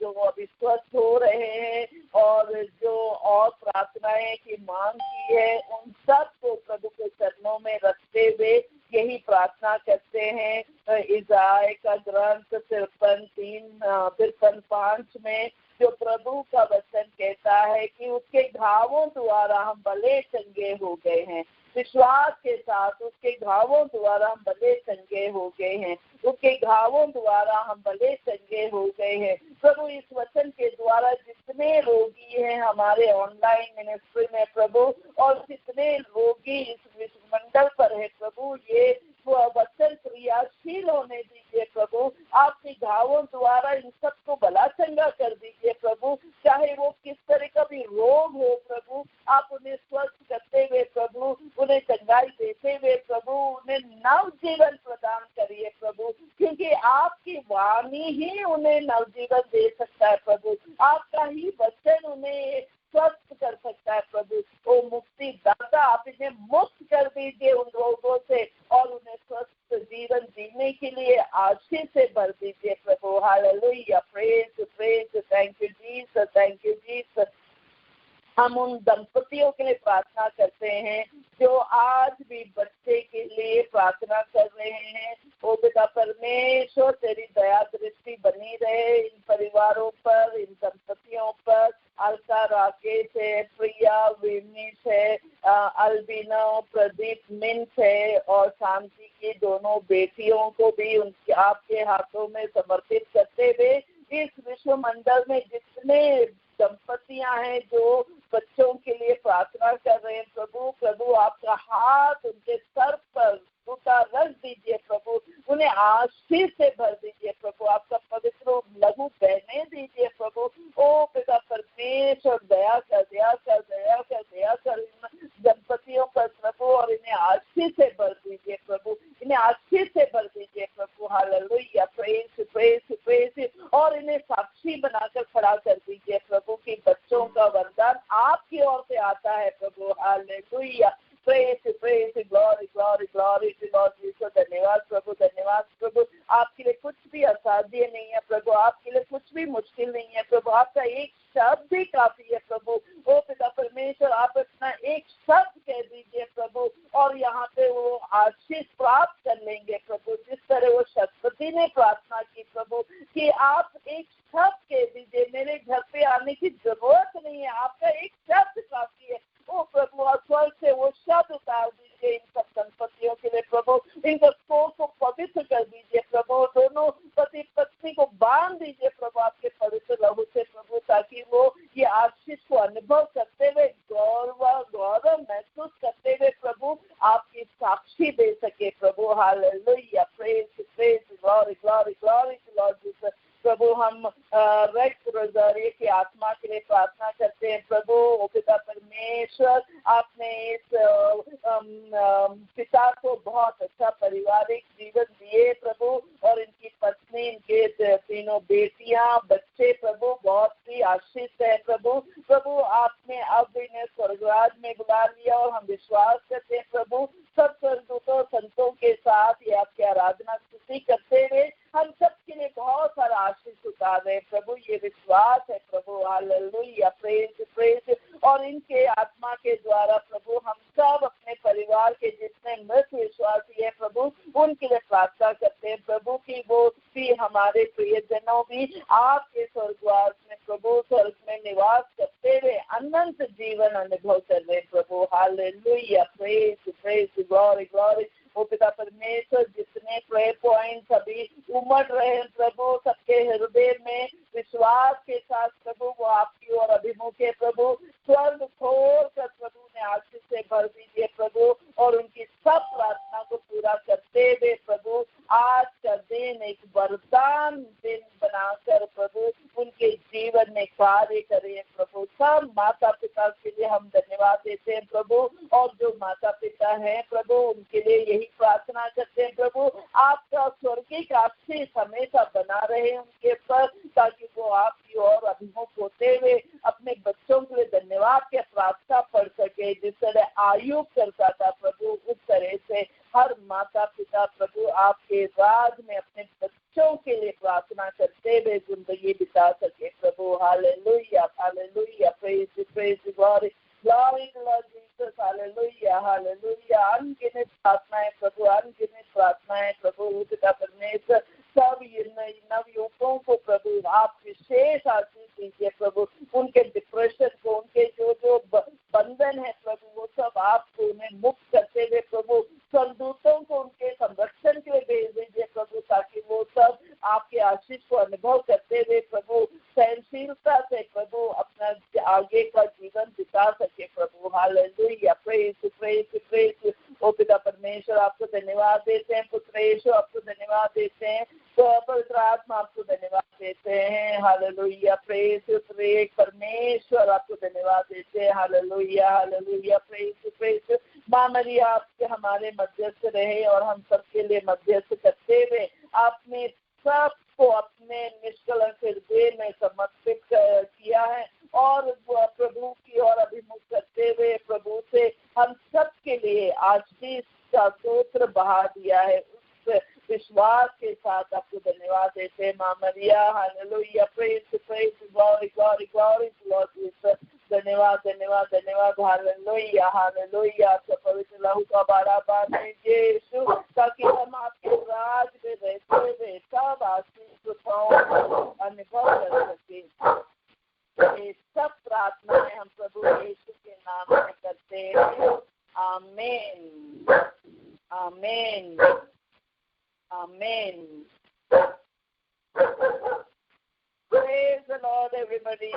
जो अभी स्वस्थ हो रहे हैं और जो और प्रार्थनाएं की मांग की है, उन सब को प्रभु के चरणों में रखते हुए यही प्रार्थना करते हैं। इज़ाया का ग्रंथ 53:5 में जो प्रभु का वचन कहता है कि उसके घावों द्वारा हम भले चंगे हो गए हैं, विश्वास के साथ उसके घावों द्वारा हम भले चंगे हो गए हैं, उसके घावों द्वारा हम भले चंगे हो गए हैं। प्रभु इस वचन के द्वारा जितने रोगी हैं हमारे ऑनलाइन मिनिस्ट्री में प्रभु, और जितने रोगी इस विश्वमंडल पर है प्रभु, ये वचन क्रियाशील होने दीजिए प्रभु। आपके घावों द्वारा इन सबको भला चंगा कर दीजिए प्रभु, चाहे वो किस तरह का भी रोग हो प्रभु, आप उन्हें स्वस्थ करते हुए प्रभु, उन्हें चंगाई देते हुए प्रभु, उन्हें नव जीवन प्रदान करिए प्रभु, क्योंकि आपकी वाणी ही उन्हें नव जीवन दे सकता है प्रभु, आपका ही वचन उन्हें स्वस्थ कर सकता है प्रभु। ओ मुक्ति दाता, आप इन्हें मुक्त कर दीजिए उन रोगों से और उन्हें स्वस्थ जीवन जीने के लिए आशीष से भर दीजिए प्रभु। Hallelujah, praise praise, thank you Jesus, thank you Jesus. हम उन दंपतियों के लिए प्रार्थना करते हैं जो आज भी बच्चे के लिए प्रार्थना कर रहे हैं। ओ पिता परमेश्वर, तेरी दया दृष्टि बनी रहे इन परिवारों पर, इन दंपतियों पर। अलका राकेश है, प्रिया विनीश है, अल्बिना प्रदीप मिंट है, और शांति की दोनों बेटियों को भी उनके आपके हाथों में समर्पित करते हुए इस विश्व मंडल में जितने दंपतियां हैं जो बच्चों के लिए प्रार्थना कर रहे हैं प्रभु, प्रभु आपका हाथ उनके सर पर उठा रख दीजिए प्रभु, उन्हें आशीष से भर दीजिए प्रभु, आपका पवित्र लघु बहने दीजिए प्रभु। ओ पिता परमेश्वर, दया कर, दया कर, दया कर, दया कर इन दंपतियों पर प्रभु, और इन्हें आशीष से भर दीजिए प्रभु, इन्हें आशीष से भर दीजिए प्रभु। हालेलुया, प्रेज प्रेज प्रेज, और इन्हें साक्षी बनाकर खड़ा कर दीजिए प्रभु कि बच्चों का वरदान आपकी ओर से आता है प्रभु। Hallelujah, praise praise, glory glory glory to Lord Jesus. धन्यवाद प्रभु, धन्यवाद प्रभु। आपके लिए कुछ भी असाध्य नहीं है प्रभु, आपके लिए कुछ भी मुश्किल नहीं है प्रभु, आपका एक शब्द भी काफी है प्रभु। ओ पिता परमेश्वर, आप अपना एक शब्द कह दीजिए प्रभु, और यहाँ पे वो आशीष प्राप्त कर लेंगे प्रभु, जिस तरह वो शतपति ने प्रार्थना की प्रभु कि आप एक शब्द कह दीजिए, मेरे घर पे आने की जरूरत नहीं है, आपका एक शब्द काफी है। ओ प्रभु, और स्वर्ग से वो शब्द उतार दीजिए इन सब दंपतियों के लिए प्रभु, इनका सोच को पवित्र कर दीजिए प्रभु, दोनों पति पत्नी को बांध दीजिए प्रभु आपके पवित्र लहू से प्रभु, ताकि वो ये आशीष को अनुभव करते हुए गौरव महसूस करते हुए प्रभु आपकी साक्षी दे सके प्रभु। Hallelujah, praise praise, glory glory glory to Lord Jesus. प्रभु, हम रेक्स रोज़ारियो की आत्मा के लिए प्रार्थना करते हैं प्रभु। ओ पिता परमेश्वर, आपने इस पिता को बहुत अच्छा पारिवारिक जीवन दिए प्रभु, और इनकी पत्नी, इनके तीनों बेटियां, बच्चे प्रभु बहुत ही आशीष है प्रभु। प्रभु, आपने अब इन्हें स्वर्गराज में बुला लिया, और हम विश्वास करते हैं प्रभु सब स्वर्गदूतों संतों के साथ ये आपकी आराधना स्तुति करते हुए हम सब के लिए बहुत सारा आशीष उतार रहे प्रभु, ये विश्वास है प्रभु। हालेलुया, प्रेज प्रेज, और इनके आत्मा के द्वारा प्रभु हम सब अपने परिवार के जितने मृत विश्वासी है प्रभु, उनके लिए प्रार्थना करते हैं प्रभु कि वो भी हमारे प्रियजनों भी आपके स्वर्गवास में प्रभु, स्वर्ग में निवास करते हुए अनंत जीवन अनुभव कर रहे प्रभु। Hallelujah, praise praise, glory glory. ओ पिता परमेश्वर, जितने प्रेयर पॉइंट्स अभी उमड़ रहे हैं प्रभु, सबके हृदय में विश्वास के साथ प्रभु वो आपकी ओर अभिमुख है प्रभु, स्वर्ग खोल कर प्रभु ने आशीष से भर दीजिए प्रभु, और उनकी सब प्रार्थना को पूरा करते हुए प्रभु आज का दिन एक वरदान दिन बनाकर प्रभु उनके जीवन में कार्य करें प्रभु। सब माता पिता के लिए हम धन्यवाद देते हैं प्रभु, और जो माता पिता हैं प्रभु उनके लिए यही प्रार्थना करते हैं प्रभु, आपका स्वर्गीय आशीष हमेशा बना रहे उनके पर, ताकि वो आपकी ओर अभिमुख होते हुए अपने बच्चों के लिए धन्यवाद के प्रार्थना पढ़ सके, जिस तरह आयुब करता था प्रभु, उस तरह से हर माता पिता प्रभु आपके राज में अपने बच्चों के लिए प्रार्थना करते हुए जिंदगी बिता सके प्रभु। Hallelujah, hallelujah, praise praise, glory. Glory to Lord Jesus. Hallelujah, hallelujah. अनगिनत प्रार्थनाएं प्रभु, अनगिनत प्रार्थनाएं प्रभु पिता परमेश्वर, सब नवयुवकों को प्रभु आप विशेष आशीष दीजिए प्रभु, उनके डिप्रेशन को, उनके जो बंधन है प्रभु, वो सब आपको उन्हें मुक्त करते हुए प्रभु स्वर्गदूतों को उनके संरक्षण के लिए भेज दीजिए प्रभु, ताकि वो सब आपके आशीष को अनुभव करते हुए प्रभु सहनशीलता से प्रभु अपना आगे का जीवन बिता सके प्रभु। Hallelujah, praise praise praise. ओ पिता परमेश्वर आपको धन्यवाद देते हैं, पुत्र यीशु आपको धन्यवाद देते हैं, पवित्र आत्मा आपको धन्यवाद देते हैं। हालेलुया, प्रेज प्रेज परमेश्वर आपको धन्यवाद देते हैं। Hallelujah hallelujah, praise praise. माँ मरिया आपके हमारे मध्यस्थ रहे और हम सबके लिए मध्यस्थ करते हुए आपने सबको अपने निष्कलंक हृदय में समर्पित किया है और प्रभु की ओर अभिमुख करते हुए प्रभु से हम सबके लिए आशीष का स्तोत्र बहा दिया है। उस विश्वास के साथ आपको धन्यवाद देते हैं माँ मरिया। Hallelujah, praise praise, glory glory glory Lord Jesus. धन्यवाद धन्यवाद धन्यवाद। हालेलुया हालेलुया, आपका पवित्र लहू का बाराबार दीजिए यीशु, ताकि हम आपके राज में रहते हुए सब आशीष कृपाओं अनुभव कर सके। ये सब प्रार्थनाएं हम प्रभु यीशु के नाम में करते हैं। आमीन आमीन आमीन। Praise the Lord everybody.